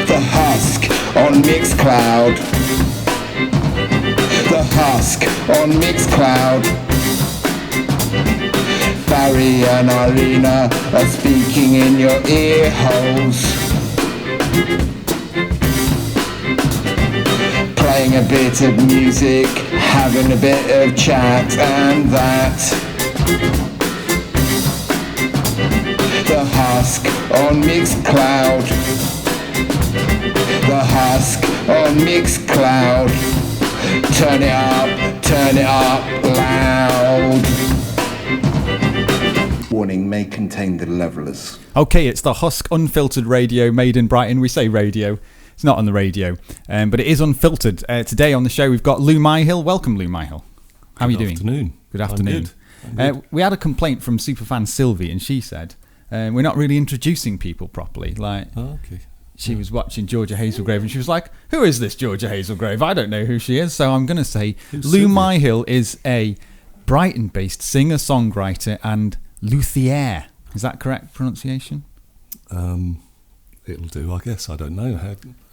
The Husk on Mixcloud. The Husk on Mixcloud. Barry and Irina are speaking in your ear holes. Playing a bit of music, having a bit of chat and that. The Husk on Mixcloud. The Husk on Mixcloud. Turn it up loud. Warning, may contain the levelers. Okay, it's the Husk Unfiltered Radio made in Brighton. We say radio. It's not on the radio, but it is unfiltered. Today on the show we've got Lou Myhill. Welcome, Lou Myhill. How are you doing? Good afternoon. I'm good. We had a complaint from superfan Sylvie, and she said we're not really introducing people properly. She was watching Georgia Hazelgrave, and she was like, "Who is this Georgia Hazelgrave? I don't know who she is." So I'm going to say Lou Myhill is a Brighton-based singer-songwriter and luthier. Is that correct pronunciation? It'll do, I guess. I don't know.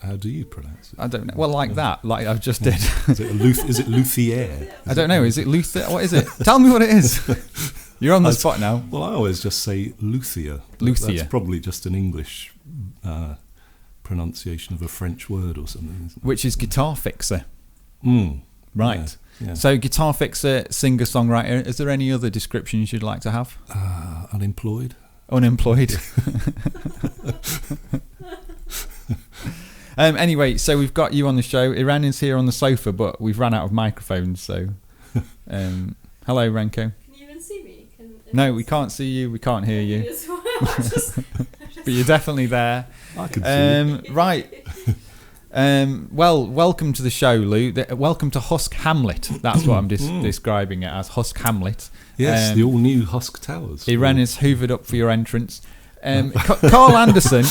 How do you pronounce it? I don't know. Well, like that, like I just did. Is it luthier? I don't know. Is it luthier? What is it? Tell me what it is. You're on the spot now. Well, I always just say luthier. Luthier. That's probably just an English pronunciation of a French word or something, isn't it? Which is guitar fixer. Right. Yeah. So guitar fixer, singer-songwriter. Is there any other descriptions you'd like to have? Unemployed. Anyway, so we've got you on the show. Iran is here on the sofa, but we've run out of microphones. So, hello, Renko. Can you even see me? No, we can't see you. We can't hear you. But you're definitely there. I can see you. Right. Well, welcome to the show, Lou. Welcome to Husk Hamlet. That's what I'm describing it as, Husk Hamlet. Yes, the all-new Husk Towers. Iran is hoovered up for your entrance. Carl Anderson,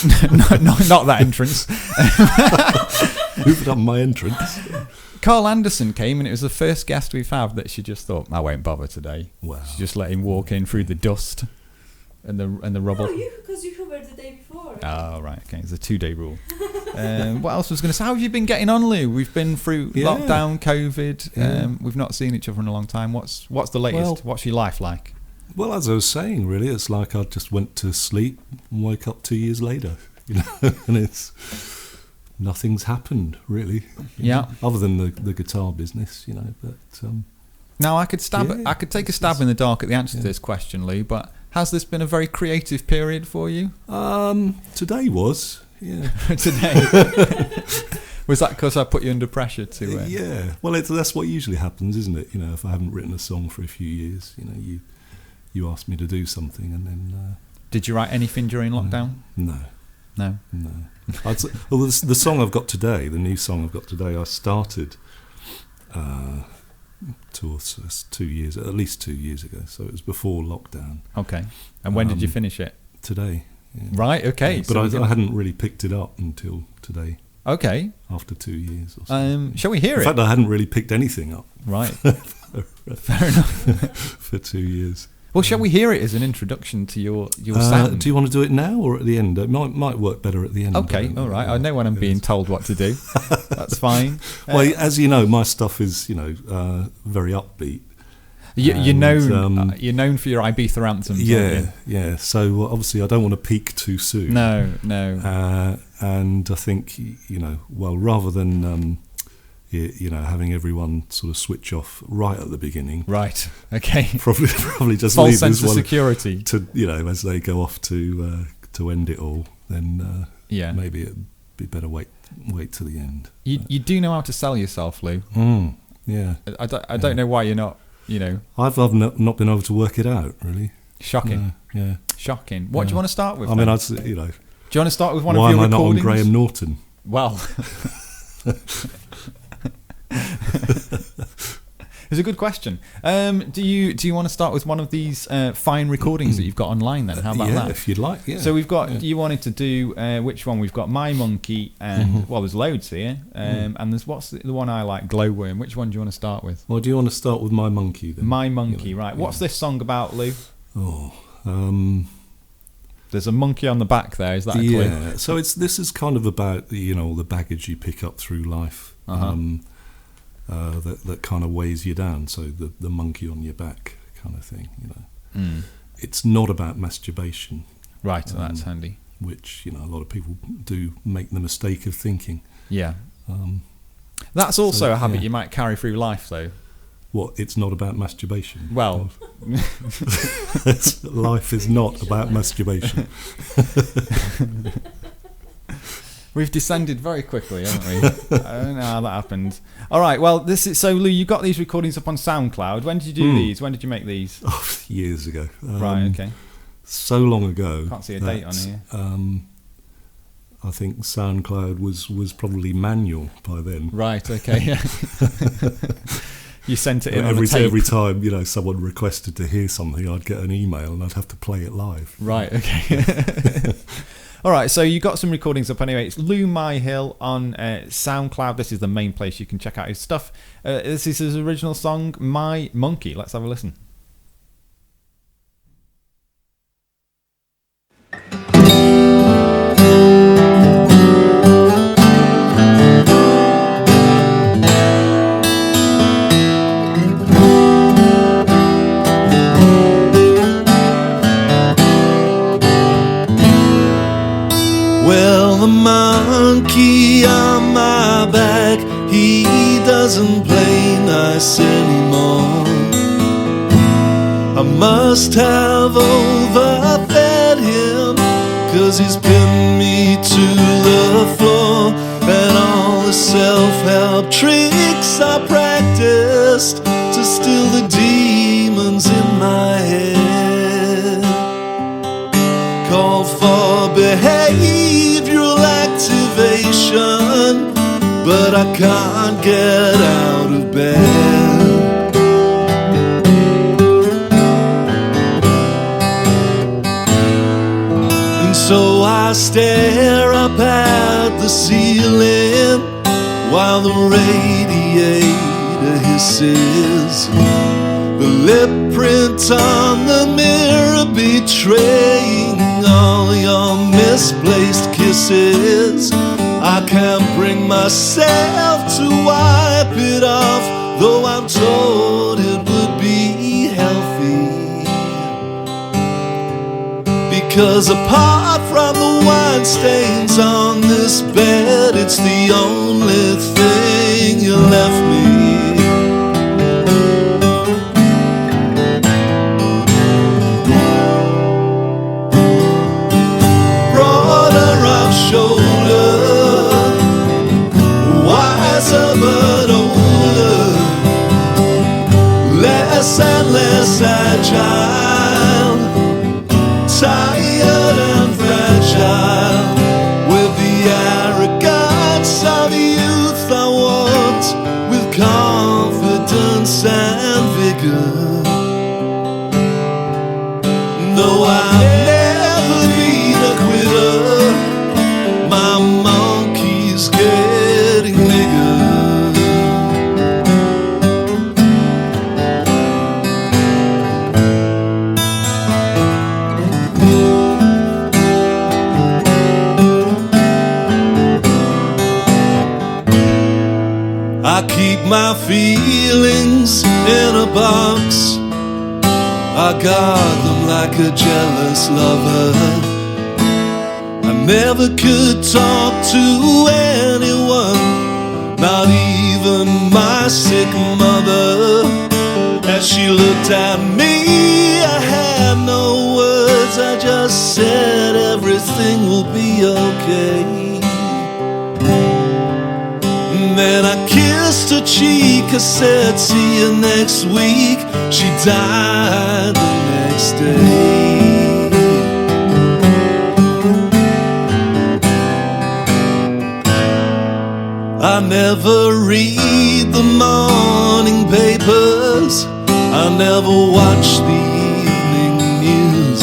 not that entrance. Hoovered up my entrance. Carl Anderson came, and it was the first guest we've had that she just thought, I won't bother today. Wow. She just let him walk in through the dust and the rubble. No, because you hoovered the day before. Oh, right, okay, it's a 2-day rule. What else was I going to say? How have you been getting on, Lou? We've been through lockdown, COVID. We've not seen each other in a long time. What's the latest? Well, what's your life like? Well, as I was saying, really, it's like I just went to sleep and woke up 2 years later, and nothing's happened really. Yeah. Other than the guitar business, but. Now I could take a stab in the dark at the answer to this question, Lou. But has this been a very creative period for you? Today was, yeah. Today. Was that because I put you under pressure to? Yeah. Well, that's what usually happens, isn't it? If I haven't written a song for a few years, you ask me to do something, and then. Did you write anything during lockdown? No. Well, the song I've got today, the new song I've got today, I started 2 years, at least 2 years ago. So it was before lockdown. Okay. And when did you finish it? Today. Yeah. Right. Okay. Yeah, but I hadn't really picked it up until today. Okay. After 2 years or so. Shall we hear it? In fact, I hadn't really picked anything up. Right. Fair enough. For 2 years. Well, shall we hear it as an introduction to your sound? Do you want to do it now or at the end? It might work better at the end. Okay, all right. I know when I'm being told what to do. That's fine. Well, as you know, my stuff is very upbeat. You're known for your Ibiza anthems. Yeah. So obviously, I don't want to peak too soon. No. And I think rather than having everyone sort of switch off right at the beginning. Right. Okay. Probably just false leave sense this of security to as they go off to end it all. Then maybe it'd be better wait to the end. You do know how to sell yourself, Lou. Yeah. I don't know why you're not. I've not been able to work it out really. Shocking. Yeah. Shocking. What do you want to start with? I mean, do you want to start with one why of your am I recordings? not on Graham Norton? Well. It's a good question. Do you want to start with one of these fine recordings that you've got online then? How about that? If you'd like, yeah. So we've got, you wanted to do, which one? We've got My Monkey and, well, there's loads here. And there's, what's the one I like, Glowworm. Which one do you want to start with? Well, do you want to start with My Monkey then? My Monkey, right. What's this song about, Lou? Oh, There's a monkey on the back there. Is that a clue? Yeah. So this is kind of about the baggage you pick up through life. That kind of weighs you down. So the monkey on your back kind of thing. It's not about masturbation. Right. That's handy. Which a lot of people do make the mistake of thinking. Yeah. That's also a habit you might carry through life, though. What? It's not about masturbation. Well, life is not about masturbation. We've descended very quickly, haven't we? I don't know how that happened. All right. Well, so Lou, you got these recordings up on Soundcloud. When did you do these? When did you make these? Years ago. Right. Okay. So long ago. Can't see a date on here. I think SoundCloud was probably manual by then. Right. Okay. Yeah. You sent it in on a tape. Every time someone requested to hear something, I'd get an email and I'd have to play it live. Right. Okay. All right. So you got some recordings up anyway. It's Lou Myhill on SoundCloud. This is the main place you can check out his stuff. This is his original song, My Monkey. Let's have a listen. Well, the monkey on my back, he doesn't play nice anymore. I must have overfed him, 'cause he's pinned me to the floor. And all the self-help tricks I practiced to still the demons in my head call for behavioral activation, but I can't get out of bed. And so I stare up at the ceiling while the radiator hisses. The lip print on the mirror betraying all your misplaced kisses. I can't bring myself to wipe it off, though I'm told it would be healthy. Because apart from the wine stains on this bed, it's the only thing you left me. But older, less and less agile, tired and fragile. With the arrogance of youth I walked with confidence and vigor. Though I've never been a quitter, my monkey's getting bigger. I keep my feelings in a box. I guard them like a jealous lover. I never could talk to anyone, not even my sick mother. As she looked at me, I had no words. I just said everything will be okay. And then I kissed her cheek, I said see you next week. She died the next day. I never read the morning papers, I never watch the evening news.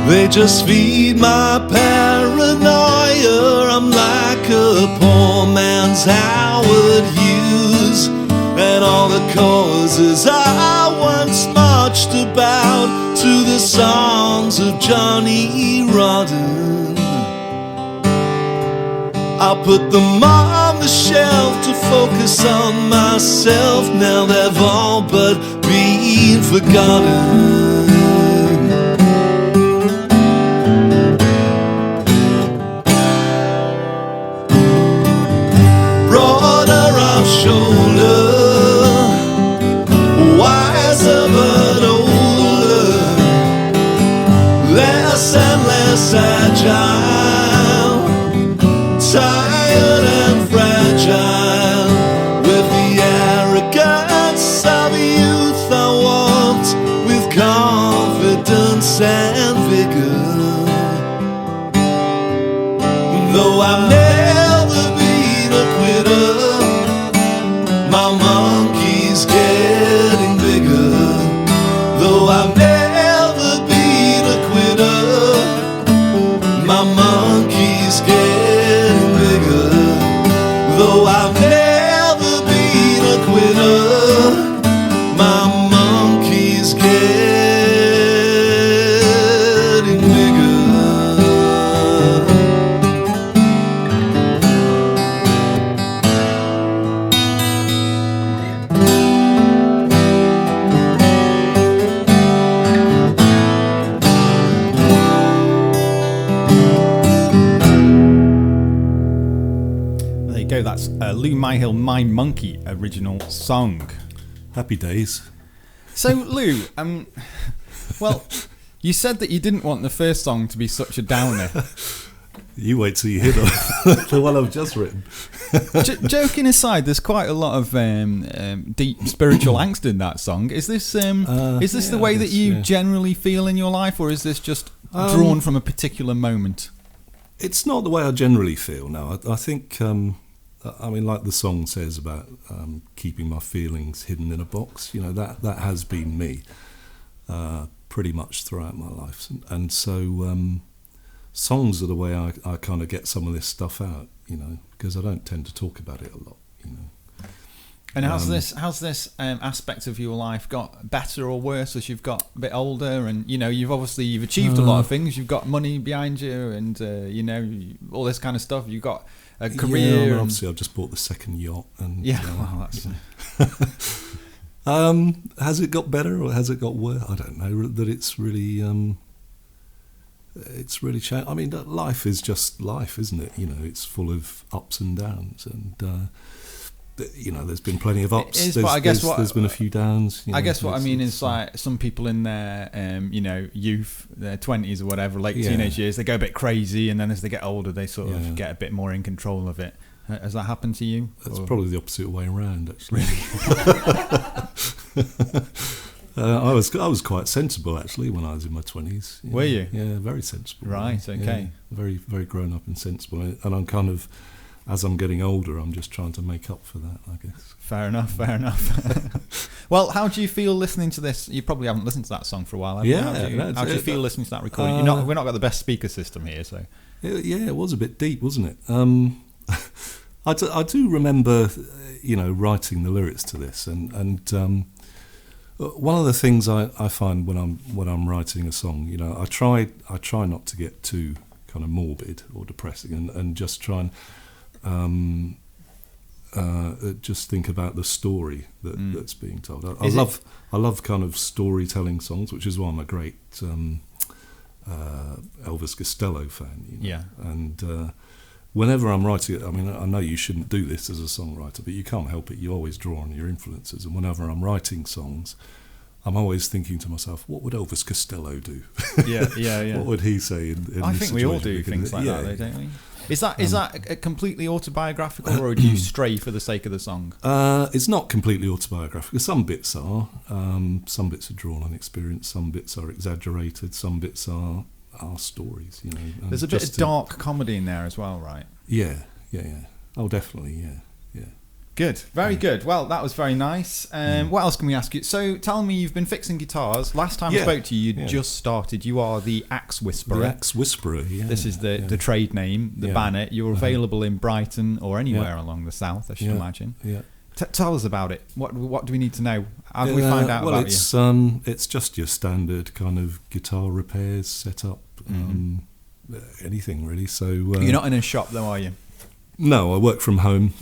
They just feed my paranoia. I'm like a poor man's Howard Hughes, and all the causes I once marched marched about to the songs of Johnny Rotten. I put them on the shelf to focus on myself. Now they've all but been forgotten. Broader of shoulder, wiser but older, less and less agile, tired and fragile. With the arrogance of youth I walked with confidence and vigor. Though I've never been a quitter, my monkey's getting bigger. Though I've never been a quitter, my monkey's getting bigger. Though I've never been a quitter, my monkey's getting bigger. There you go. That's Lou Myhill, My Monkey original song. Happy days. So Lou, well, you said that you didn't want the first song to be such a downer. You wait till you hear the one I've just written. Joking aside, there's quite a lot of deep spiritual angst in that song. Is this the way that you generally feel in your life, or is this just drawn from a particular moment? It's not the way I generally feel now. I think, I mean, like the song says about keeping my feelings hidden in a box, you know, that has been me pretty much throughout my life. And so songs are the way I kind of get some of this stuff out, you know, because I don't tend to talk about it a lot, you know. And how's this aspect of your life got better or worse as you've got a bit older? And you know, you've achieved a lot of things. You've got money behind you, and you know, all this kind of stuff. You've got a career. Yeah, I mean, obviously, I've just bought the second yacht, and well, that's. Has it got better or has it got worse? I don't know. That it's really changed. I mean, life is just life, isn't it? You know, it's full of ups and downs, and you know, there's been plenty of ups. But I guess there's been a few downs. You know, I guess what I mean is like some people in their you know, youth, their 20s or whatever, late teenage years, they go a bit crazy, and then as they get older, they sort of get a bit more in control of it. Has that happened to you? That's probably the opposite way around, actually. I was quite sensible actually when I was in my 20s. Were you? Yeah, very sensible. Right. Okay. Yeah, very, very grown up and sensible, and I'm kind of, as I'm getting older, I'm just trying to make up for that, I guess. Fair enough. Well, how do you feel listening to this? You probably haven't listened to that song for a while, have you? How do you feel listening to that recording? We're not got the best speaker system here, so. Yeah, it was a bit deep, wasn't it? I do remember, you know, writing the lyrics to this, and one of the things I find when I'm writing a song, you know, I try not to get too kind of morbid or depressing, and just try and just think about the story that's being told. I love kind of storytelling songs, which is why I'm a great Elvis Costello fan. You know? Yeah. And whenever I'm writing it, I mean, I know you shouldn't do this as a songwriter, but you can't help it. You always draw on your influences. And whenever I'm writing songs, I'm always thinking to myself, what would Elvis Costello do? Yeah. What would he say in I this think we all situation? do things like that, though, don't we? Is that completely autobiographical, or do you stray for the sake of the song? It's not completely autobiographical. Some bits are. Some bits are drawn on experience. Some bits are exaggerated. Some bits are stories. You know. There's a bit of dark comedy in there as well, right? Yeah. Oh, definitely. Yeah. Good, very good. Well, that was very nice. What else can we ask you? So, tell me, you've been fixing guitars. Last time I spoke to you, just started. You are the Axe Whisperer. The Axe Whisperer, yeah. This is the trade name, the banner. You're available in Brighton or anywhere along the south, I should imagine. Yeah. Tell us about it. What do we need to know? How do we find out about you? It's just your standard kind of guitar repairs setup, anything really. So you're not in a shop though, are you? No, I work from home,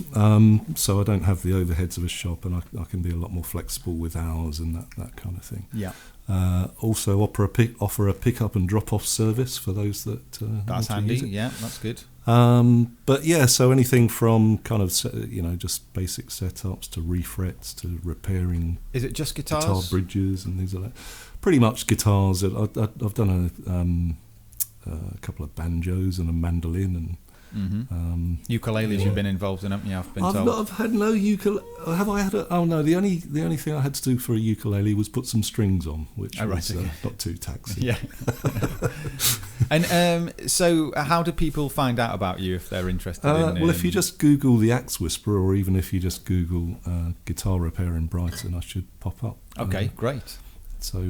so I don't have the overheads of a shop, and I can be a lot more flexible with hours and that kind of thing. Yeah. Also offer a pick up and drop off service for those that that's handy. Yeah, that's good. But yeah, so anything from kind of just basic setups to refrets to repairing. Is it just guitars? Guitar bridges and things like that. Pretty much guitars. I've done a couple of banjos and a mandolin and. Ukuleles you've been involved in, haven't you? I've had no ukulele. Have I had a? Oh no, the only thing I had to do for a ukulele was put some strings on, which was not too taxing. Yeah. And so, how do people find out about you if they're interested? Well, if you just Google the Axe Whisperer, or even if you just Google guitar repair in Brighton, I should pop up. Okay, great. So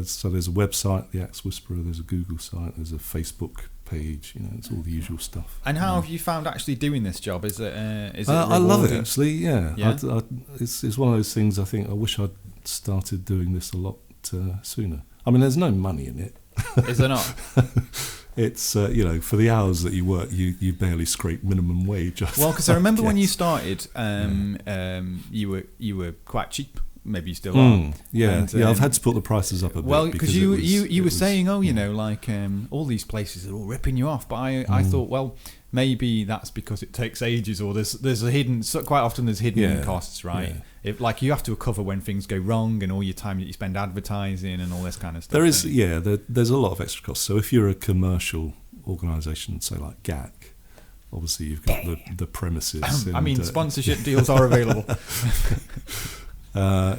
so there's a website, the Axe Whisperer. There's a Google site. There's a Facebook page. It's all the usual stuff. And how have you found actually doing this job? Is it I love it actually. Yeah. It's one of those things. I think I wish I'd started doing this a lot sooner. I mean, there's no money in it. Is there not? It's for the hours that you work, you barely scrape minimum wage. Well, because I remember when you started, you were quite cheap. Maybe you still are. Yeah, I've had to put the prices up a bit. Well, because you were saying, all these places are all ripping you off. But I thought, well, maybe that's because it takes ages, or there's a hidden. Quite often there's hidden costs, right? Yeah. If you have to recover when things go wrong, and all your time that you spend advertising and all this kind of stuff. There's a lot of extra costs. So if you're a commercial organisation, say like GAC. Obviously, you've got the premises. Sponsorship deals are available.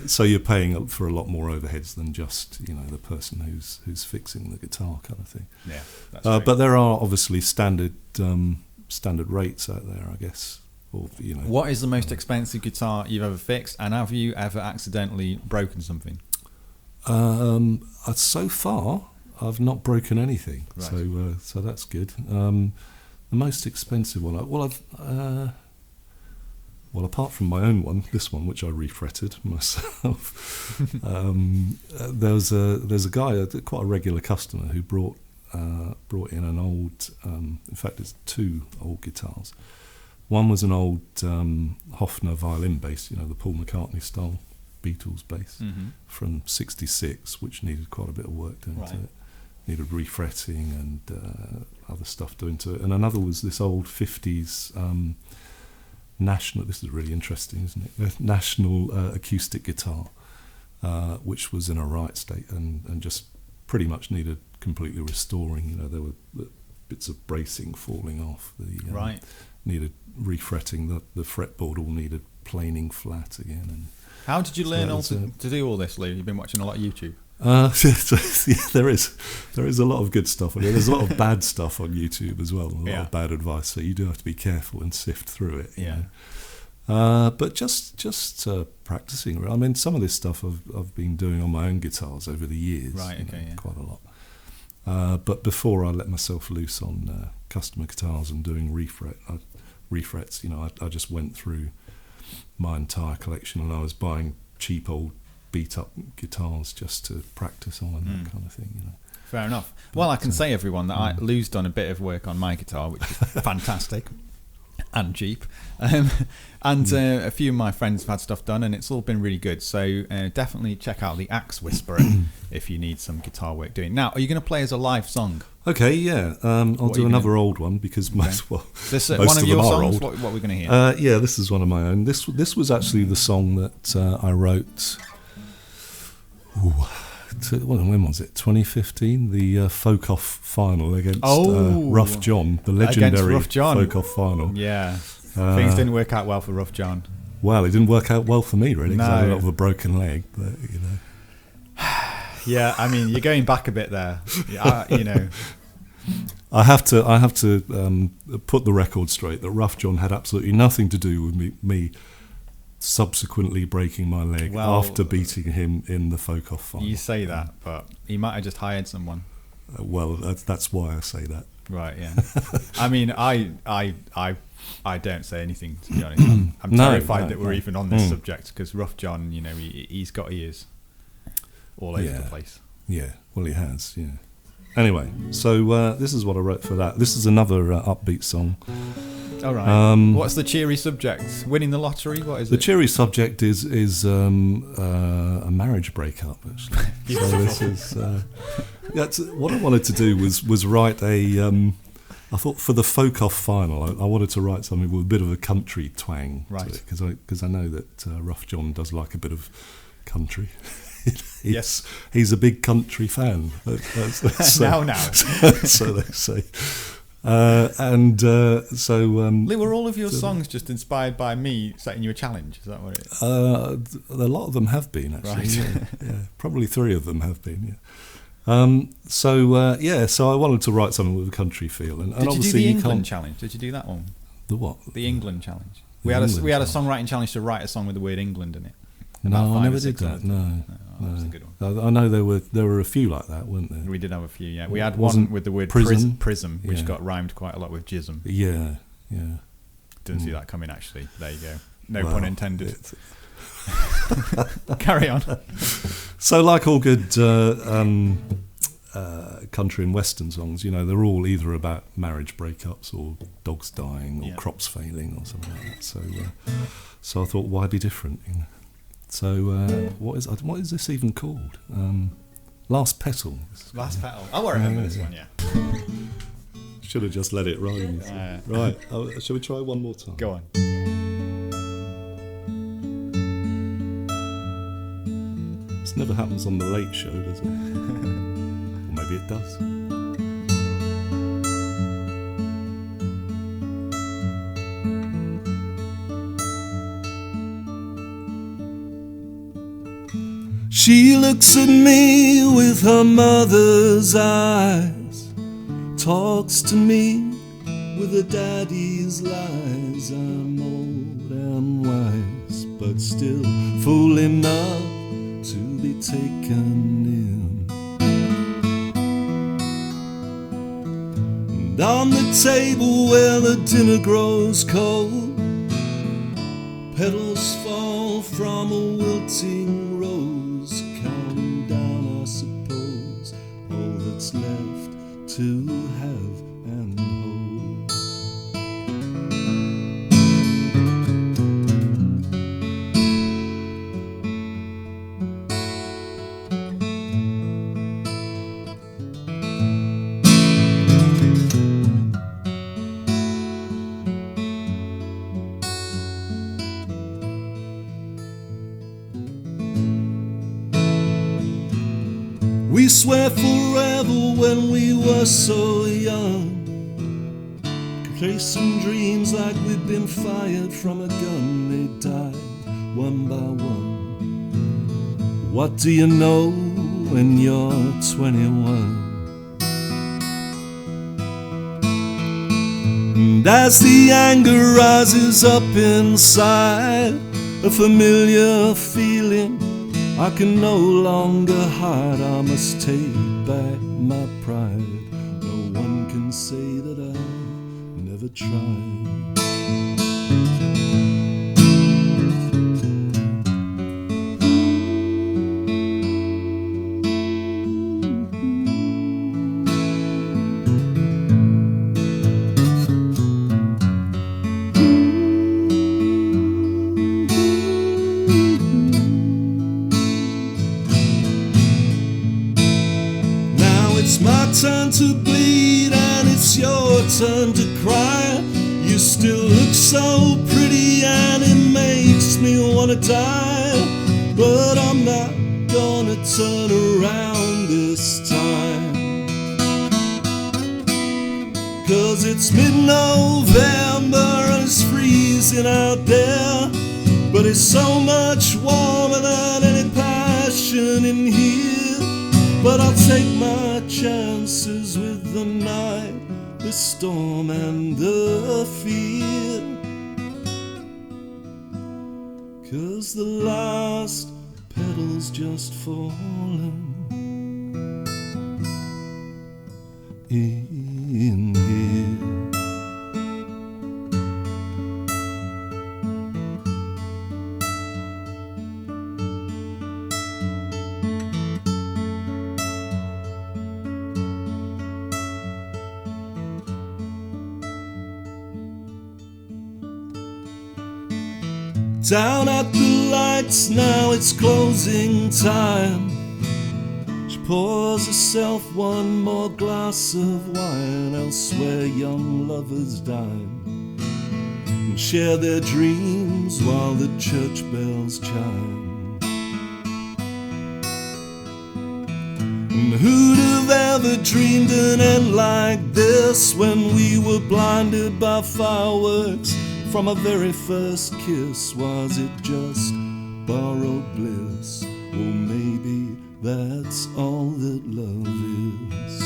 So you're paying for a lot more overheads than just the person who's fixing the guitar kind of thing. Yeah, that's true. But there are obviously standard rates out there, I guess. Or What is the most expensive guitar you've ever fixed, and have you ever accidentally broken something? So far, I've not broken anything. Right. So that's good. The most expensive one, well, apart from my own one, this one which I refretted myself, there's a guy, quite a regular customer, who brought in an old. In fact, it's two old guitars. One was an old Hofner violin bass, the Paul McCartney style Beatles bass from '66, which needed quite a bit of work doing to it. Needed refretting and other stuff doing to it. And another was this old '50s. National. This is really interesting, isn't it? National acoustic guitar, which was in a right state and just pretty much needed completely restoring. There were bits of bracing falling off. Needed refretting. The fretboard all needed planing flat again. And how did you learn to do all this, Lou? You've been watching a lot of YouTube. There is a lot of good stuff on it. There's a lot of bad stuff on YouTube as well, a lot of bad advice. So you do have to be careful and sift through it. But just practicing. I mean, some of this stuff I've been doing on my own guitars over the years. Right. Okay. Quite a lot. But before I let myself loose on customer guitars and doing refrets, I just went through my entire collection, and I was buying cheap old beat up guitars just to practice on and that kind of thing. Fair enough. Well, I can say, everyone, that Lou's done a bit of work on my guitar, which is fantastic and cheap. And a few of my friends have had stuff done, and it's all been really good. So definitely check out the Axe Whisperer if you need some guitar work doing. Now, are you going to play as a live song? Okay, yeah. I'll do another old one because most one of them your are songs. old. What are we going to hear? Yeah, this is one of my own. This was actually the song that I wrote. When was it? 2015, the Folk Off final against Rough John, the legendary Folk Off final. Yeah, things didn't work out well for Rough John. Well, it didn't work out well for me, really, because I ended up with a broken leg. But yeah, I mean, you're going back a bit there. I have to put the record straight that Rough John had absolutely nothing to do with me subsequently breaking my leg after beating him in the Folk Off final. You say that, but he might have just hired someone. Well, that's why I say that. Right, yeah. I mean, I don't say anything, to be honest. I'm terrified that we're even on this subject, because Rough John, you know, he's got ears all over the place. Yeah, well, he has, yeah. Anyway, so this is what I wrote for that. This is another upbeat song. All right. What's the cheery subject? Winning the lottery? What is it? The cheery subject is a marriage breakup, actually. So this is what I wanted to do was write a. I thought for the folk off final, I wanted to write something with a bit of a country twang, right? Because I know that Rough John does like a bit of country. Yes, he's a big country fan. Now. So they say. So Lou, were all of your songs just inspired by me setting you a challenge? Is that what it is? A lot of them have been, actually. Right. Yeah. Probably 3 of them have been. So I wanted to write something with a country feel. And did you obviously do the England challenge? Did you do that one? The what? The England challenge. We had a songwriting challenge to write a song with the word England in it. No, I never did that. No. That was a good one. I know there were a few like that, weren't there? We did have a few, yeah. We had one with the word prism, which got rhymed quite a lot with jism. Yeah. Didn't see that coming, actually. There you go. No pun intended. Carry on. So, like all good country and western songs, you know, they're all either about marriage breakups or dogs dying or crops failing or something like that. So I thought, why be different? You know? So what is this even called? Last Petal. Last Petal. Oh, I remember this one. Yeah. Should have just let it rhyme. Right. Shall we try one more time? Go on. This never happens on the Late Show, does it? Or maybe it does. She looks at me with her mother's eyes, talks to me with her daddy's lies. I'm old and wise, but still fool enough to be taken in. And on the table where the dinner grows cold, petals fall from a wilting rose, counting down, I suppose, all that's left to have and hold. We swear forever when we were so young, chasing dreams like we'd been fired from a gun. They died one by one. What do you know when you're 21? And as the anger rises up inside, a familiar feeling I can no longer hide. I must take back my pride. No one can say that I never tried. Turn to bleed and it's your turn to cry. You still look so pretty and it makes me wanna die, but I'm not gonna turn around this time, 'cause it's mid-November and it's freezing out there, but it's so much warmer than any passion in here. But I'll take my chances with the night, the storm and the fear, 'cause the last petal's just fallen in here. Down at the lights, now it's closing time. She pours herself one more glass of wine. Elsewhere young lovers dine and share their dreams while the church bells chime. And who'd have ever dreamed an end like this, when we were blinded by fireworks from our very first kiss? Was it just borrowed bliss? Or maybe that's all that love is.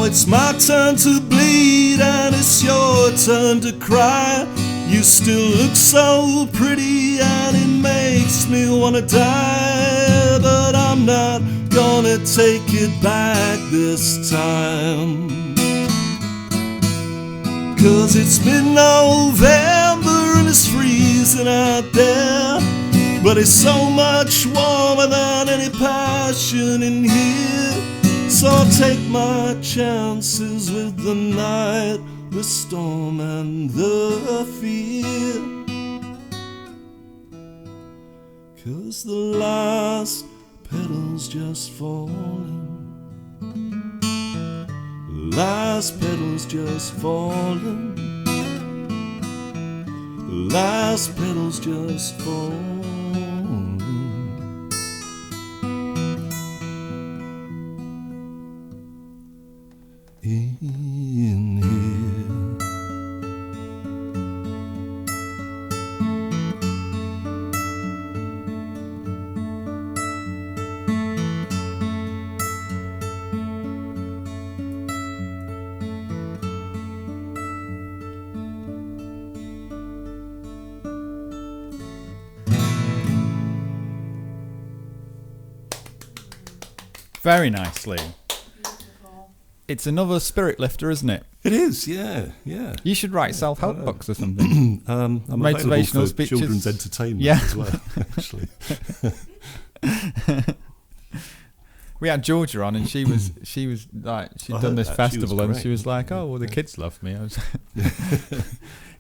It's my turn to bleed and it's your turn to cry. You still look so pretty and it makes me wanna die. But I'm not gonna take it back this time. 'Cause it's mid-November and it's freezing out there, but it's so much warmer than any passion in here. So I'll take my chances with the night, the storm and the fear. 'Cause the last petal's just falling. The last petal's just falling. The last petal's just falling. In here. Very nicely. It's another spirit lifter, isn't it? It is, yeah. You should write self-help books or something. I'm Motivational for speeches. Children's entertainment as well, actually. We had Georgia on, and she was like, she'd done this festival, and she was like, "Oh, well, the kids love me." I was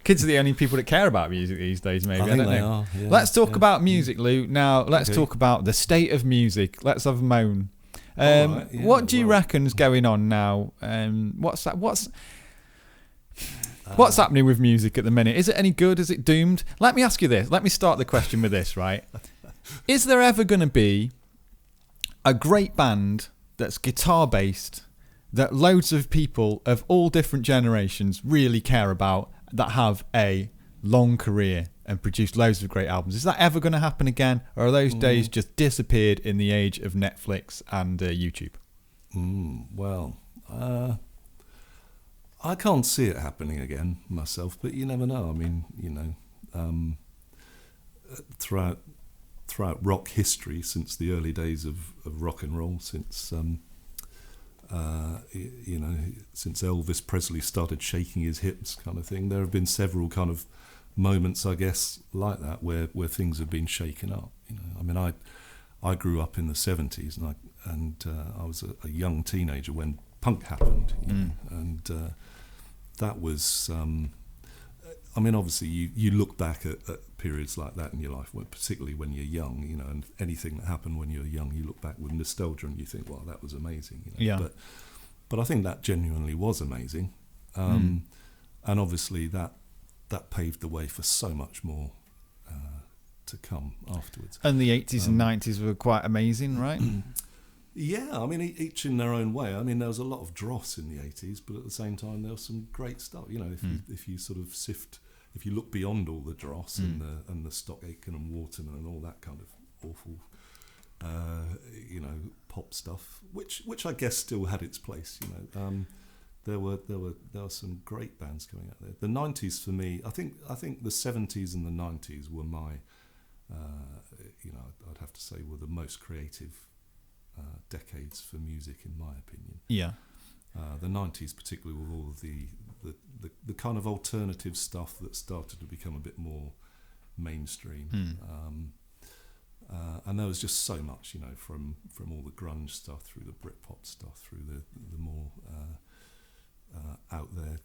kids are the only people that care about music these days, maybe. I don't know. Yeah, let's talk about music, Lou. Now, let's talk about the state of music. Let's have a moan. What do you reckon's going on now? What's happening with music at the minute? Is it any good? Is it doomed? Let me ask you this. Let me start the question with this, right? Is there ever going to be a great band that's guitar-based that loads of people of all different generations really care about, that have a long career and produce loads of great albums? Is that ever going to happen again, or are those days just disappeared in the age of Netflix and YouTube? Well, I can't see it happening again myself, but you never know. I mean, throughout rock history, since the early days of rock and roll, since since Elvis Presley started shaking his hips, kind of thing, there have been several kind of moments, I guess, like that, where things have been shaken up. I mean, I grew up in the 70s, and I was a young teenager when punk happened, and that was. I mean, obviously, you look back at periods like that in your life, particularly when you're young, and anything that happened when you're young, you look back with nostalgia and you think, "Wow, that was amazing." Yeah. But I think that genuinely was amazing, and obviously that paved the way for so much more to come afterwards. And the 80s and 90s were quite amazing, right? Yeah, I mean, each in their own way. I mean, there was a lot of dross in the 80s, but at the same time, there was some great stuff. If you sort of sift if you look beyond all the dross and the Stock Aitken and Waterman and all that kind of awful, pop stuff, which I guess still had its place. There were some great bands coming out there. The 90s for me, I think the 70s and the 90s were my, I'd have to say were the most creative decades for music, in my opinion. Yeah. The 90s, particularly with all of the kind of alternative stuff that started to become a bit more mainstream. And there was just so much, from all the grunge stuff through the Britpop stuff through the more out there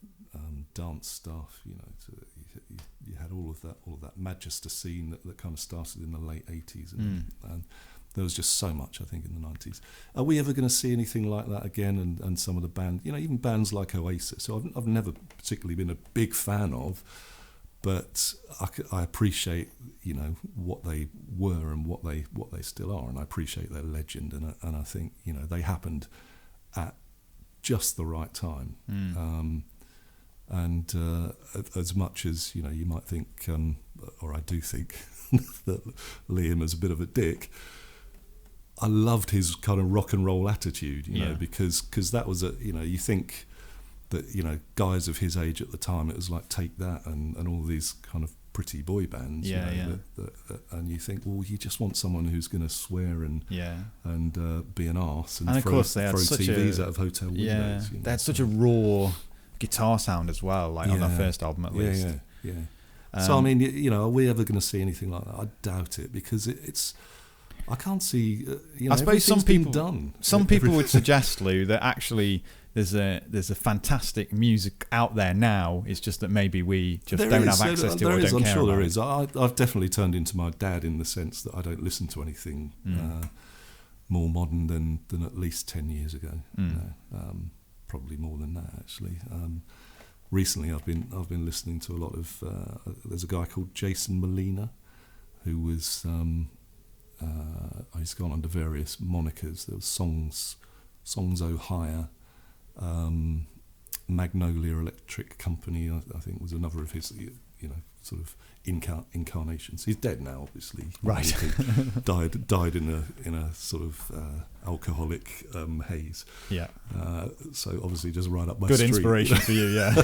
dance stuff. You had all of that Manchester scene that kind of started in the late 80s, and there was just so much, I think, in the 90s. Are we ever going to see anything like that again? And some of the bands, even bands like Oasis, so I've never particularly been a big fan of, but I appreciate, what they were and what they still are, and I appreciate their legend, and I think, they happened at just the right time. And as much as, you might think, or I do think, that Liam is a bit of a dick, I loved his kind of rock and roll attitude, because that was you think that, guys of his age at the time, it was like Take That and all these kind of pretty boy bands, and you think, well, you just want someone who's going to swear and be an arse and of throw course they had TVs out of hotel windows. They had such a raw guitar sound as well, like on their first album at least. So I mean, are we ever going to see anything like that? I doubt it, because it's. I can't see. I suppose some people done. Some people would suggest, Lou, that actually there's a fantastic music out there now. It's just that maybe we just don't have access to it or don't care. I'm sure about there it. is. I've definitely turned into my dad in the sense that I don't listen to anything more modern than at least 10 years ago. Probably more than that, actually. Recently, I've been listening to a lot of. There's a guy called Jason Molina, who was. He's gone under various monikers. There was Songs Ohio, Magnolia Electric Company, I think, was another of his, sort of incarnations. He's dead now, obviously. Right. died in a sort of alcoholic haze. Yeah. So obviously just right up my Good street. inspiration for you, yeah.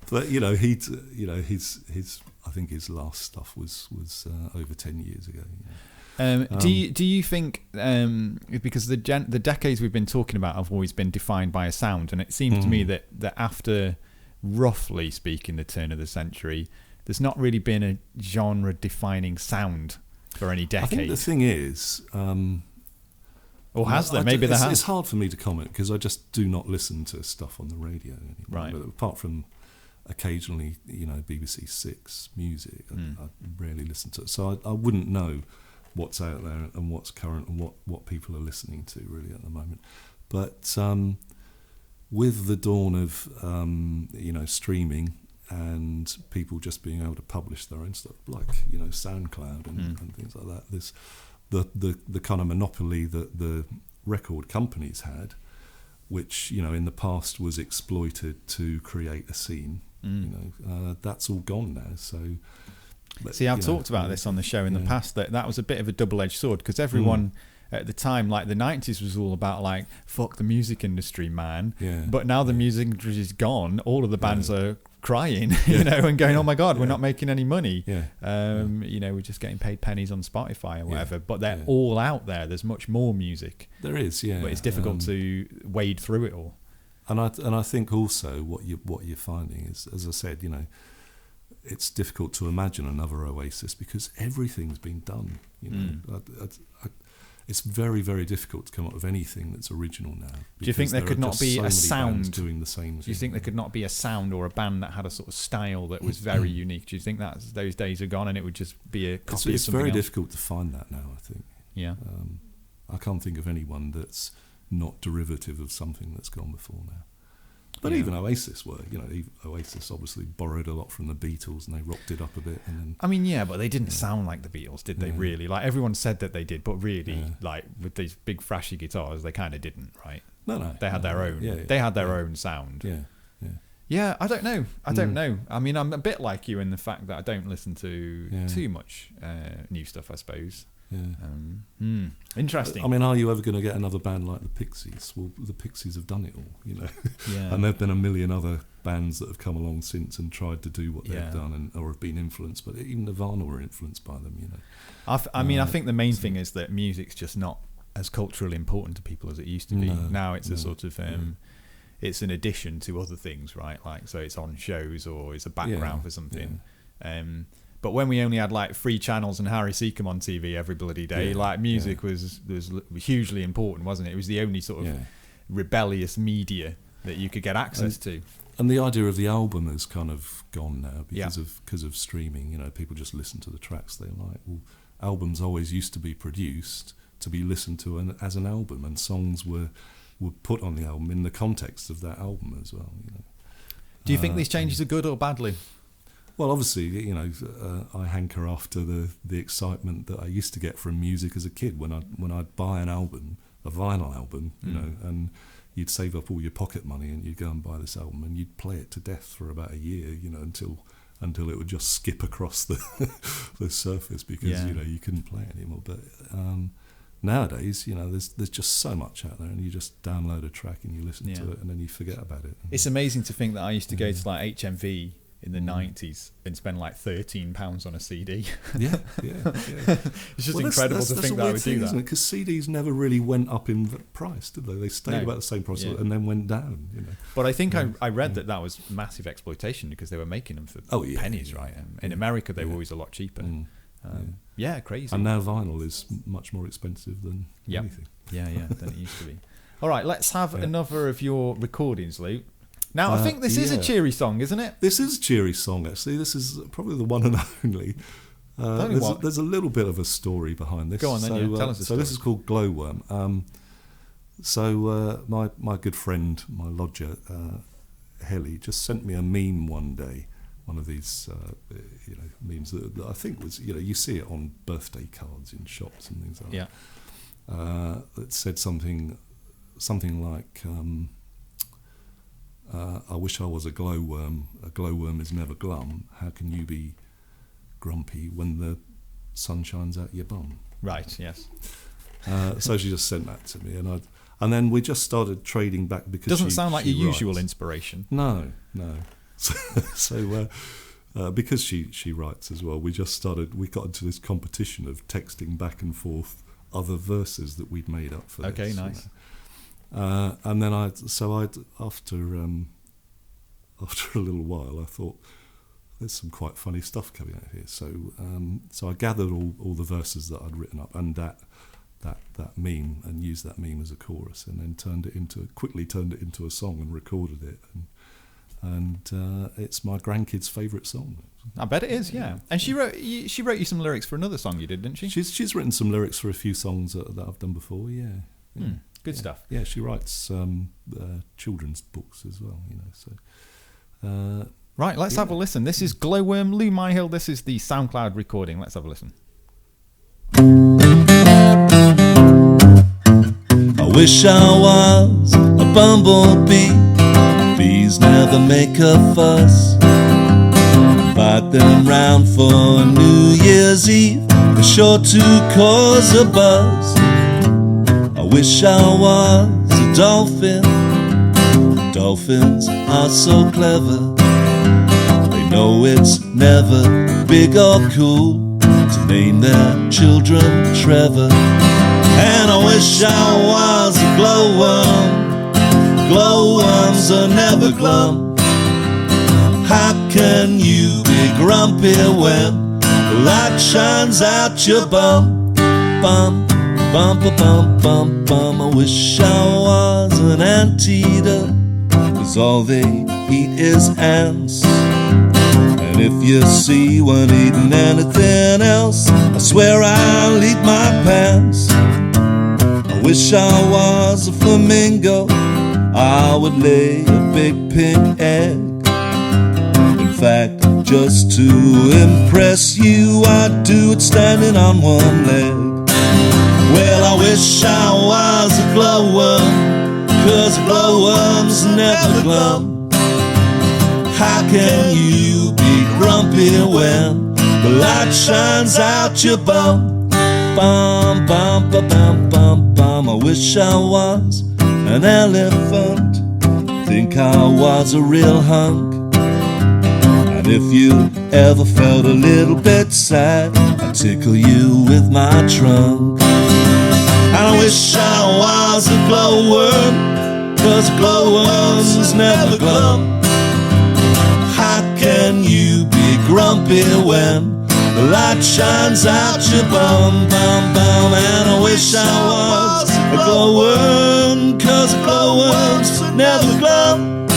But his I think his last stuff was over 10 years ago. Do you think because the decades we've been talking about have always been defined by a sound, and it seems to me that after, roughly speaking, the turn of the century, there's not really been a genre defining sound for any decade. I think the thing is, or has there? Maybe there has. It's hard for me to comment because I just do not listen to stuff on the radio anymore. Right. But apart from occasionally, BBC Six music, I rarely listen to it. So I wouldn't know what's out there and what's current and what people are listening to really at the moment. But with the dawn of streaming and people just being able to publish their own stuff, like SoundCloud and things like that, there's the kind of monopoly that the record companies had, which in the past was exploited to create a scene. That's all gone now. So. See, I've talked about this on the show in the past, that was a bit of a double-edged sword, because everyone at the time, like the 90s was all about like, fuck the music industry, man. Yeah. But now the music industry is gone, all of the bands are crying, and going, oh my God, we're not making any money. Yeah. We're just getting paid pennies on Spotify or whatever, but they're all out there. There's much more music. There is, yeah. But it's difficult to wade through it all. And I think also what you're finding is, as I said, it's difficult to imagine another Oasis because everything's been done. It's very, very difficult to come up with anything that's original now. Do you think there could not be a sound doing the same? Do you think there could not be a sound or a band that had a sort of style that was very unique? Do you think that those days are gone and it would just be a copy of something else? It's very difficult to find that now, I think. Yeah. I can't think of anyone that's not derivative of something that's gone before now. But even Oasis were, Oasis obviously borrowed a lot from the Beatles and they rocked it up a bit. And then, I mean, but they didn't sound like the Beatles, did they really? Like, everyone said that they did, but really, like, with these big flashy guitars, they kind of didn't, right? No. They had their own. They had their own sound. Yeah. Yeah, I don't know. I don't know. I mean, I'm a bit like you in the fact that I don't listen to too much new stuff, I suppose. Yeah. Interesting. I mean, are you ever going to get another band like the Pixies? Well, the Pixies have done it all, you know. Yeah. And there've been a million other bands that have come along since and tried to do what they've done, or have been influenced. But even Nirvana were influenced by them, you know. I mean, I think the main thing is that music's just not as culturally important to people as it used to be. Now it's a sort of it's an addition to other things, right? Like, so it's on shows or it's a background for something. But when we only had like 3 channels and Harry Seacombe on TV every bloody day, like music was hugely important, wasn't it? It was the only sort of rebellious media that you could get access to. And the idea of the album has kind of gone now because of streaming. You know, people just listen to the tracks they like. Well, albums always used to be produced to be listened to as an album, and songs were put on the album in the context of that album as well. You know. Do you think these changes are good or badly? Well, obviously, you know, I hanker after the excitement that I used to get from music as a kid when I'd buy an album, a vinyl album, you know, and you'd save up all your pocket money and you'd go and buy this album and you'd play it to death for about a year, you know, until it would just skip across the the surface because you know you couldn't play it anymore. But nowadays, you know, there's just so much out there, and you just download a track and you listen to it, and then you forget about it. It's amazing to think that I used to go to like HMV in the 90s and spend like £13 on a CD. Yeah. It's just incredible to think that I would do that. Because CDs never really went up in price, did they? They stayed about the same price and then went down. You know. But I think I read that was massive exploitation because they were making them for pennies, right? In America, they were always a lot cheaper. Crazy. And now vinyl is much more expensive than anything. Yeah, than it used to be. All right, let's have another of your recordings, Lou. Now, I think this is a cheery song, isn't it? This is a cheery song, actually. This is probably the one and only. There's a little bit of a story behind this. Go on, then, tell us the story. So this is called Glowworm. My good friend, my lodger, Helly, just sent me a meme one day, one of these memes that I think was, you know, you see it on birthday cards in shops and things like that. That said something like... I wish I was a glowworm. A glowworm is never glum. How can you be grumpy when the sun shines out your bum? Right. Yes. So she just sent that to me, and then we just started trading back because doesn't sound like your writes. Usual inspiration. No. So because she writes as well, we got into this competition of texting back and forth other verses that we'd made up for this. Okay, nice. You know. And then after a little while, I thought there's some quite funny stuff coming out here. So I gathered all the verses that I'd written up and that meme and used that meme as a chorus, and then quickly turned it into a song and recorded it. And it's my grandkids' favourite song. I bet it is, yeah. And she wrote you some lyrics for another song you did, didn't she? She's written some lyrics for a few songs that I've done before. Yeah. Good stuff. Yeah, she writes children's books as well, you know. So, right, let's have a listen. This is Glowworm, Lou Myhill. This is the Soundcloud recording. Let's have a listen. I wish I was a bumblebee. Bees never make a fuss. Invite them round for New Year's Eve. They're sure to cause a buzz. I wish I was a dolphin. Dolphins are so clever. They know it's never big or cool to name their children Trevor. And I wish I was a glowworm. Glowworms are never glum. How can you be grumpy when the light shines out your bum? Bum. Bum, ba, bum, bum, bum. I wish I was an anteater, 'cause all they eat is ants. And if you see one eating anything else, I swear I'll eat my pants. I wish I was a flamingo. I would lay a big pink egg. In fact, just to impress you, I'd do it standing on one leg. Well, I wish I was a glowworm, 'cause glowworms never glum. How can you be grumpy when the light shines out your bum? Bum, bum, ba, bum, bum, bum. I wish I was an elephant. Think I was a real hunk. And if you ever felt a little bit sad, I'd tickle you with my trunk. And I wish I was a glowworm, 'cause glowworms never glow. How can you be grumpy when the light shines out your bum, bum, bum? And I wish I was a glowworm, 'cause glowworms never glow.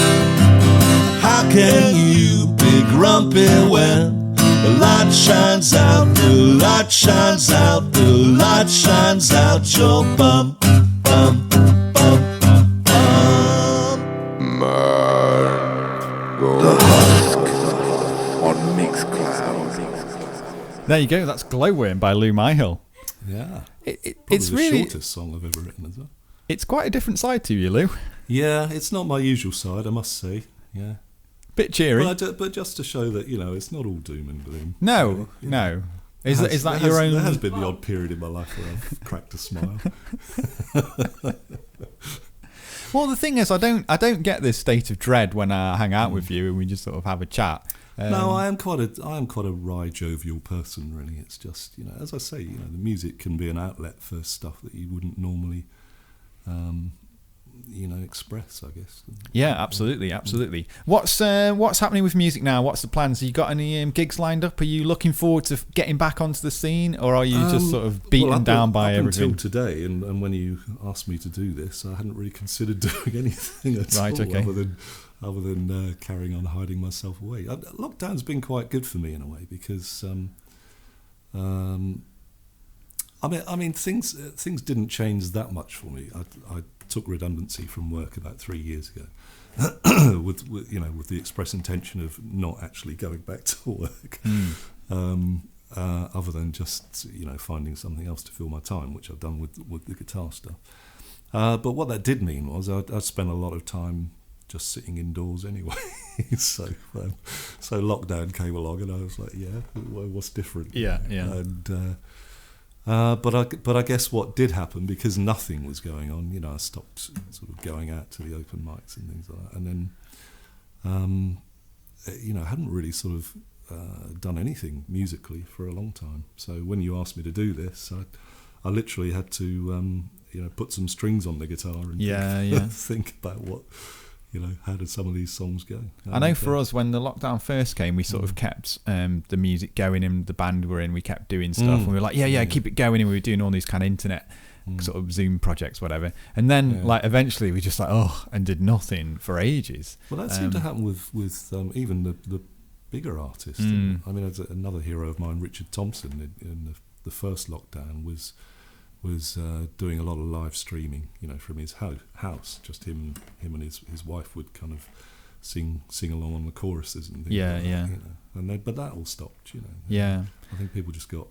How can you be grumpy when the light shines out, the light shines out, the light shines out your bum, bum, bum, bum, bum. The Husk on Mixcloud. There you go. That's Glowworm by Lou Myhill. Yeah. It's Probably the really shortest song I've ever written as well. It's quite a different side to you, Lou. Yeah, it's not my usual side, I must say. Yeah. Bit cheery. But just to show that, it's not all doom and gloom. No, no. Is that your own? There has been the odd period in my life where I've cracked a smile. Well, the thing is, I don't get this state of dread when I hang out with you and we just sort of have a chat. No, I am quite a wry, jovial person. Really, it's just as I say, the music can be an outlet for stuff that you wouldn't normally, express. I guess. Yeah, absolutely. What's happening with music now? What's the plans? Have you got any gigs lined up? Are you looking forward to getting back onto the scene, or are you just sort of beaten down by everything? Until today, and when you asked me to do this, I hadn't really considered doing anything at all, okay. other than carrying on hiding myself away. Lockdown's been quite good for me in a way because, things didn't change that much for me. I took redundancy from work about 3 years ago, with the express intention of not actually going back to work, other than just finding something else to fill my time, which I've done with the guitar stuff. But what that did mean was I spent a lot of time just sitting indoors anyway. so lockdown came along, and I was like, what's different? Yeah. And but I guess what did happen, because nothing was going on, I stopped sort of going out to the open mics and things like that, and then I hadn't really sort of done anything musically for a long time. So when you asked me to do this, I literally had to put some strings on the guitar and think about what. How did some of these songs go? I know for us, when the lockdown first came, we sort of kept the music going in the band we're in. We kept doing stuff, and we were like, keep it going. And we were doing all these kind of internet sort of Zoom projects, whatever. And then, eventually, we just and did nothing for ages. Well, that seemed to happen with even the bigger artists. I mean, another hero of mine, Richard Thompson, in the first lockdown was doing a lot of live streaming, from his house. Just him and his wife would kind of sing along on the choruses and things like that, And but that all stopped, Yeah. I think people just got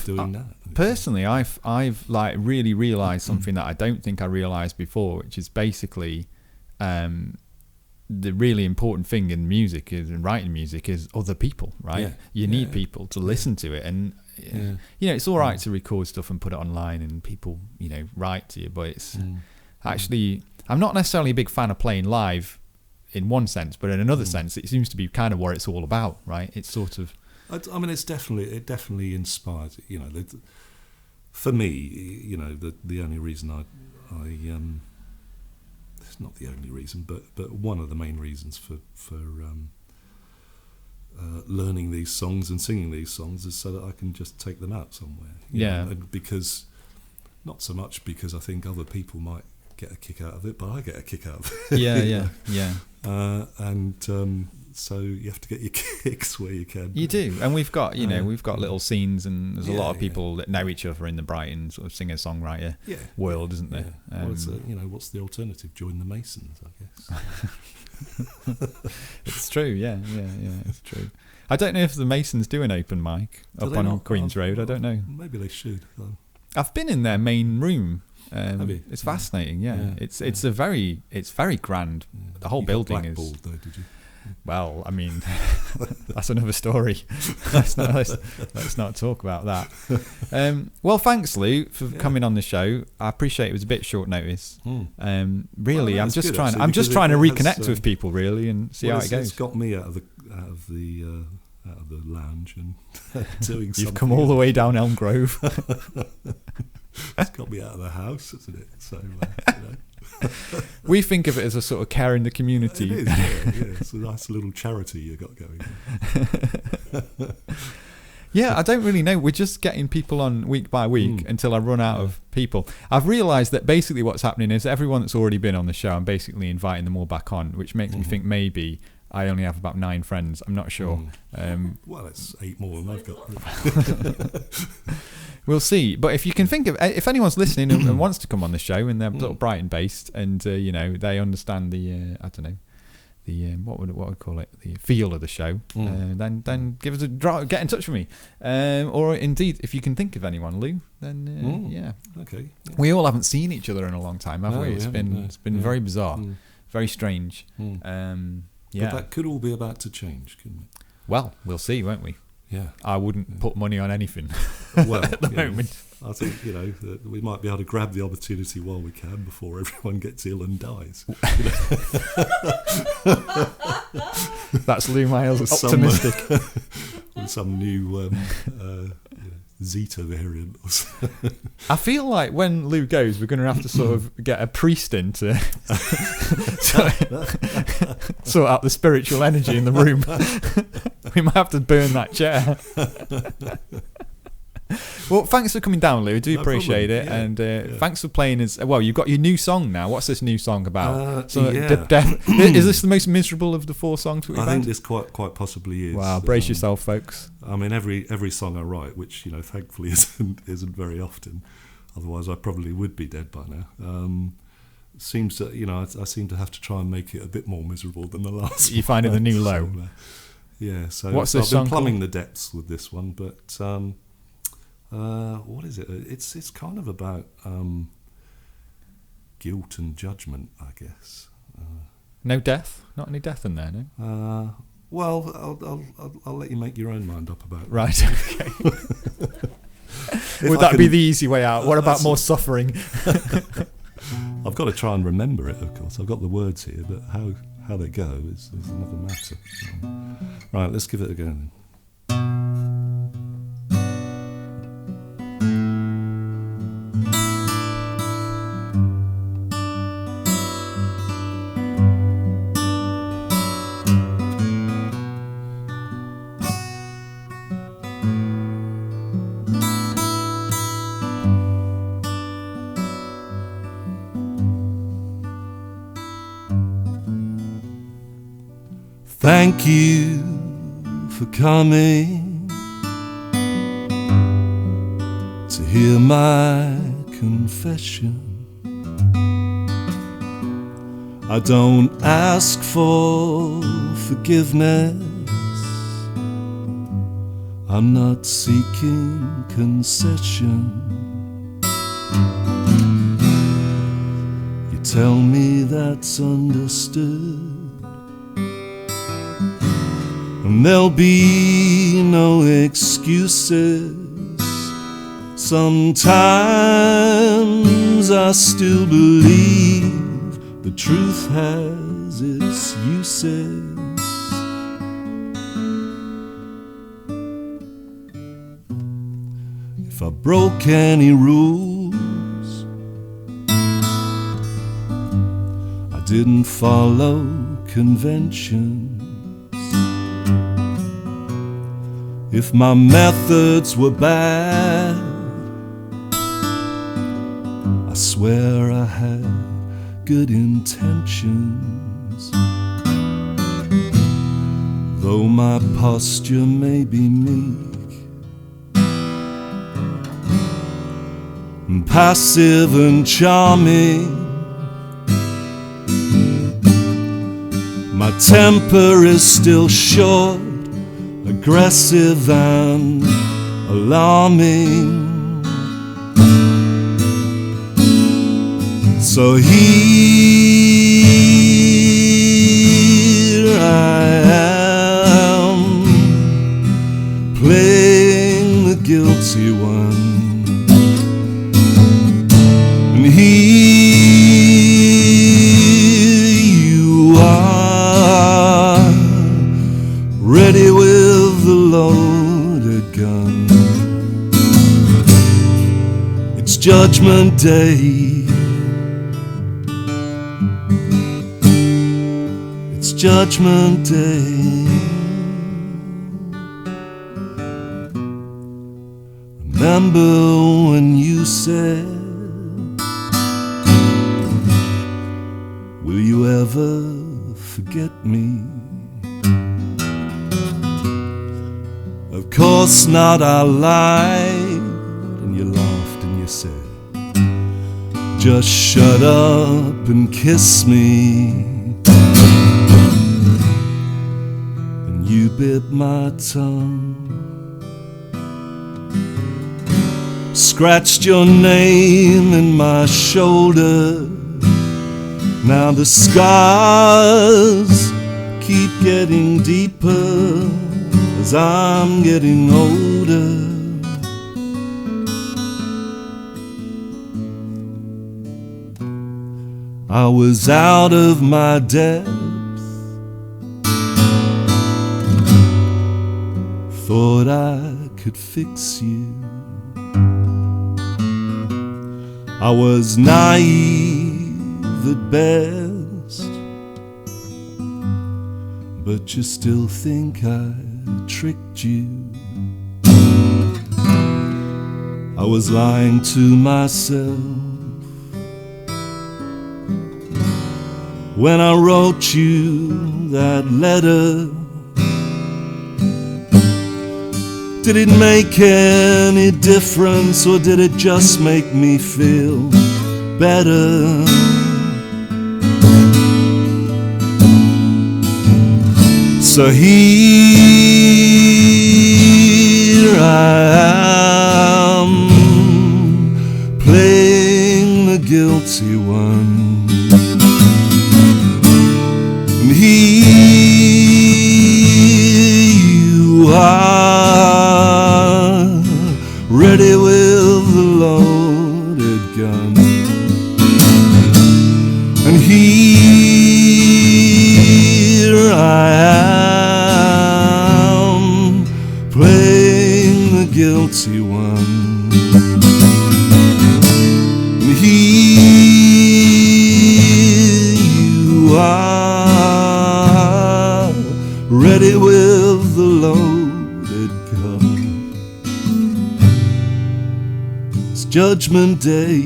doing that. Personally, I've like really realised something that I don't think I realised before, which is basically the really important thing in music in writing music is other people, right? Yeah. You need people to listen to it, and it's all right to record stuff and put it online and people write to you, but it's actually, I'm not necessarily a big fan of playing live in one sense, but in another sense it seems to be kind of what it's all about, right? It's sort of, I mean, it definitely inspires, for me, the only reason I it's not the only reason, but one of the main reasons for learning these songs and singing these songs is so that I can just take them out somewhere. And because, not so much because I think other people might get a kick out of it, but I get a kick out of it. So you have to get your kicks where you can. You do, and we've got we've got little scenes, and there's a lot of people that know each other in the Brighton sort of singer-songwriter world, isn't there? What's the alternative? Join the Masons, I guess. It's true, it's true. I don't know if the Masons do an open mic up on Queen's Road. I don't know. Maybe they should. I've been in their main room. Have you? It's fascinating. It's very grand. The whole building is. Though, did you? Well, I mean, that's another story. let's not talk about that. Well, thanks, Lou, for coming on the show. I appreciate it was a bit short notice. Really, I'm just trying to reconnect with people, really, and see how it goes. It's got me out of the lounge and doing something. You've come all the way down Elm Grove. It's got me out of the house, hasn't it? So, we think of it as a sort of care in the community. It is, yeah. It's a nice little charity you got going. Yeah, I don't really know. We're just getting people on week by week until I run out of people. I've realised that basically what's happening is everyone that's already been on the show, I'm basically inviting them all back on, which makes me think maybe I only have about 9 friends. I'm not sure. Well, it's 8 more than I've got. We'll see. But if you can think of, if anyone's listening and wants to come on the show and they're sort of Brighton based and they understand the what would call it, the feel of the show, then give us a draw, get in touch with me, or indeed if you can think of anyone, Lou, then Okay. Yeah. We all haven't seen each other in a long time, have we? It's been very bizarre, very strange. But that could all be about to change, couldn't it? Well, we'll see, won't we? Yeah. I wouldn't put money on anything. Well, at the moment. I think, that we might be able to grab the opportunity while we can before everyone gets ill and dies. That's Lou Myhill, optimistic. With some new Zeta variant or something. I feel like when Lou goes, we're going to have to sort of get a priest in to sort out the spiritual energy in the room. We might have to burn that chair. Well, thanks for coming down, Lou. I do appreciate it. Yeah, and thanks for playing you've got your new song now. What's this new song about? Is this the most miserable of the 4 songs we've had? I think this quite possibly is. Wow, brace yourself, folks. I mean, every song I write, which thankfully isn't very often, otherwise I probably would be dead by now. Seems that I seem to have to try and make it a bit more miserable than the last. You find it the new low. So what's this I've been plumbing the depths with this one, but what is it? It's kind of about guilt and judgment, I guess. No death? Not any death in there, no? Well, I'll let you make your own mind up about it. Right, okay. Would that be the easy way out? What about more suffering? I've got to try and remember it, of course. I've got the words here, but how they go is another matter. Right, let's give it a go then. Thank you for coming to hear my confession. I don't ask for forgiveness. I'm not seeking concession. You tell me that's understood, and there'll be no excuses. Sometimes I still believe the truth has its uses. If I broke any rules, I didn't follow convention. If my methods were bad, I swear I had good intentions. Though my posture may be meek and passive and charming, my temper is still short, aggressive and alarming. So here I guilty one. And here you are, ready with the loaded gun. It's Judgment Day. It's Judgment Day. Remember when you said, will you ever forget me? Of course not, I lied. And you laughed and you said, just shut up and kiss me. And you bit my tongue, scratched your name in my shoulder. Now the scars keep getting deeper as I'm getting older. I was out of my depth, thought I could fix you. I was naive at best, but you still think I tricked you. I was lying to myself when I wrote you that letter. Did it make any difference, or did it just make me feel better? So here I am, playing the guilty one. And here you are, ready with the loaded gun. And here I am, playing the guilty one. And here you are, ready with the loaded gun. It's Judgment Day.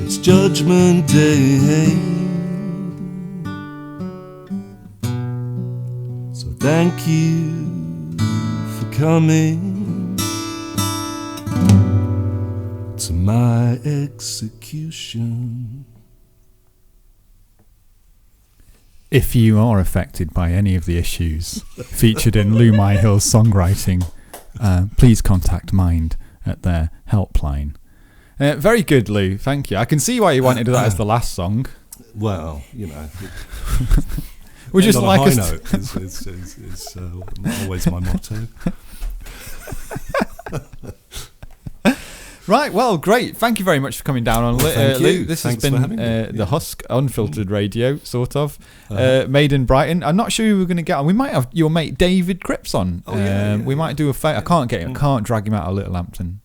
It's Judgment Day. So thank you for coming to my execution. If you are affected by any of the issues featured in Lou Myhill's songwriting, please contact Mind at their helpline. Very good, Lou. Thank you. I can see why you wanted that as the last song. Well, you know, Would you just on like a us high to... note is always my motto. Right, well, great. Thank you very much for coming down on Thank Lou. you. This Thanks has for been having me. the Husk unfiltered radio, sort of, made in Brighton. I'm not sure who we're going to get on. We might have your mate David Cripps on. We might do a I can't get him. Can't drag him out of Littlehampton.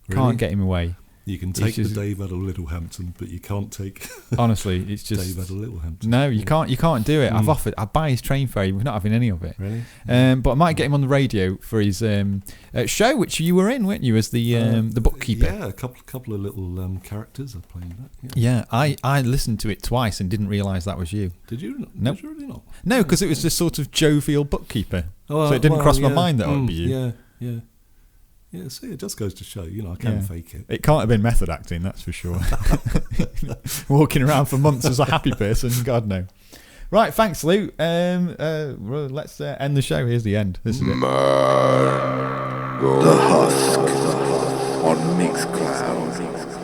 Really? Can't get him away. You can take just- the Dave out of Littlehampton, but you can't take Honestly, it's just Dave out of Littlehampton. no. You can't do it. I've offered. I buy his train fare. We're not having any of it. Really? But I might get him on the radio for his show, which you were in, weren't you, as the bookkeeper? Yeah, a couple of little characters I played that. Yeah, I listened to it twice and didn't realise that was you. Did you? Nope. Did you really not? No, because it was this sort of jovial bookkeeper. Oh, So it didn't cross my yeah. mind that would be you. Yeah, yeah. Yeah, see, it just goes to show, I can Yeah. fake it. It can't have been method acting, that's for sure. Walking around for months as a happy person, God no. Right, thanks, Lou. Let's end the show. Here's the end. This is it. The Husk on Mixcloud.